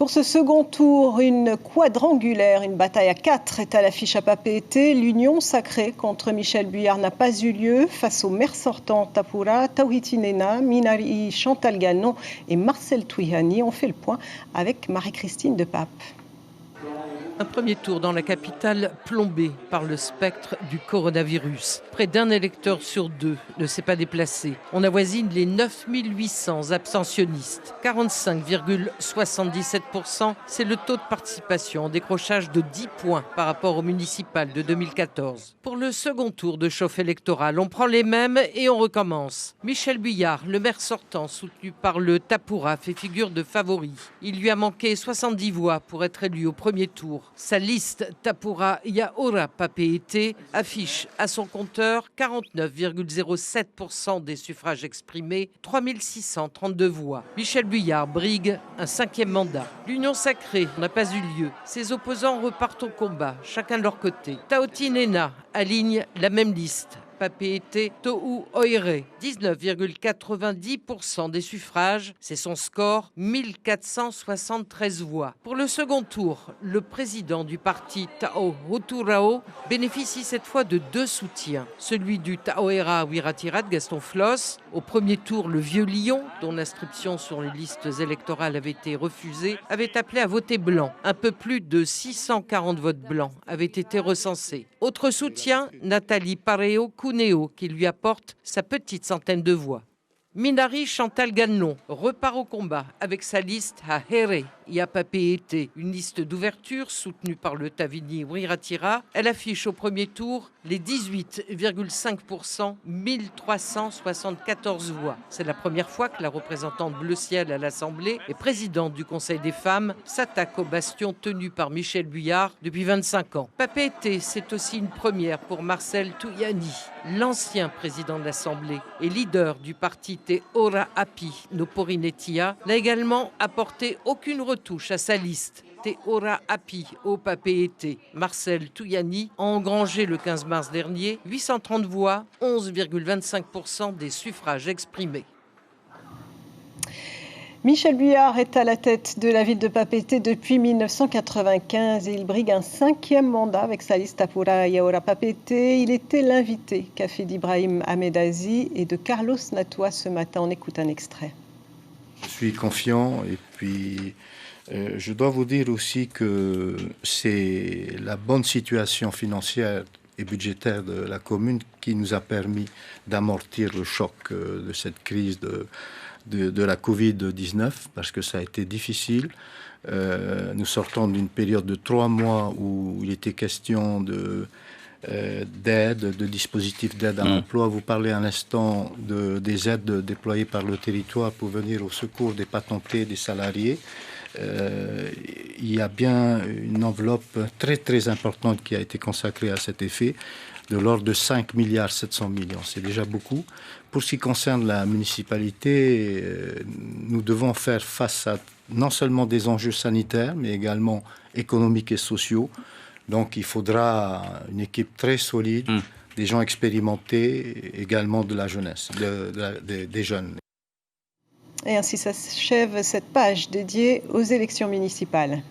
Pour ce second tour, une quadrangulaire, une bataille à 4 est à l'affiche à Papeete. L'union sacrée contre Michel Buyard n'a pas eu lieu face aux maires sortants Tapura, Tawhiti Nena, Minari Chantal Gannon et Marcel Touyani. On fait le point avec Marie-Christine de Pape. Un premier tour dans la capitale plombé par le spectre du coronavirus. Près d'un électeur sur deux ne s'est pas déplacé. On avoisine les 9800 abstentionnistes. 45,77%, c'est le taux de participation en décrochage de 10 points par rapport au municipal de 2014. Pour le second tour de chauffe électorale, on prend les mêmes et on recommence. Michel Buyard, le maire sortant, soutenu par le Tapura, fait figure de favori. Il lui a manqué 70 voix pour être élu au premier tour. Sa liste Tapura Yaora Papeete affiche à son compteur 49,07% des suffrages exprimés, 3632 voix. Michel Buyard brigue un 5e mandat. L'union sacrée n'a pas eu lieu. Ses opposants repartent au combat, chacun de leur côté. Tawhiti Nena aligne la même liste. Papeete Tohu Oire, 19,90% des suffrages, c'est son score, 1473 voix. Pour le second tour, le président du parti Tao Huturao bénéficie cette fois de 2 soutiens. Celui du Taoera Wiratirat, Gaston Floss. Au premier tour, le Vieux Lion, dont l'inscription sur les listes électorales avait été refusée, avait appelé à voter blanc. Un peu plus de 640 votes blancs avaient été recensés. Autre soutien, Nathalie Pareo Cuneo, qui lui apporte sa petite centaine de voix. Minari Chantal Gannon repart au combat avec sa liste à Here et à Papeete, une liste d'ouverture soutenue par le Tavini Wiratira. Elle affiche au premier tour les 18,5%, 1374 voix. C'est la première fois que la représentante bleu ciel à l'Assemblée et présidente du Conseil des femmes s'attaque au bastion tenu par Michel Buyard depuis 25 ans. Papeete, c'est aussi une première pour Marcel Touyani, l'ancien président de l'Assemblée et leader du parti Te Ora Api Noporinetia, n'a également apporté aucune retouche à sa liste. Te Ora Api au Papeete. Marcel Touyani a engrangé le 15 mars dernier 830 voix, 11,25% des suffrages exprimés. Michel Buyard est à la tête de la ville de Papeete depuis 1995 et il brigue un 5e mandat avec sa liste Tapura Yaora Papeete. Il était l'invité café d'Ibrahim Ahmedazi et de Carlos Natua ce matin. On écoute un extrait. Je suis confiant et puis je dois vous dire aussi que c'est la bonne situation financière et budgétaire de la commune qui nous a permis d'amortir le choc de cette crise de la Covid-19, parce que ça a été difficile. Nous sortons d'une période de 3 mois où il était question d'aide, de dispositifs d'aide à l'emploi. Vous parlez un instant des aides déployées par le territoire pour venir au secours des patentés, des salariés. Il y a bien une enveloppe très très importante qui a été consacrée à cet effet, de l'ordre de 5,7 milliards. C'est déjà beaucoup. Pour ce qui concerne la municipalité, nous devons faire face à non seulement des enjeux sanitaires, mais également économiques et sociaux. Donc il faudra une équipe très solide, des gens expérimentés, également de la jeunesse, des jeunes. Et ainsi s'achève cette page dédiée aux élections municipales.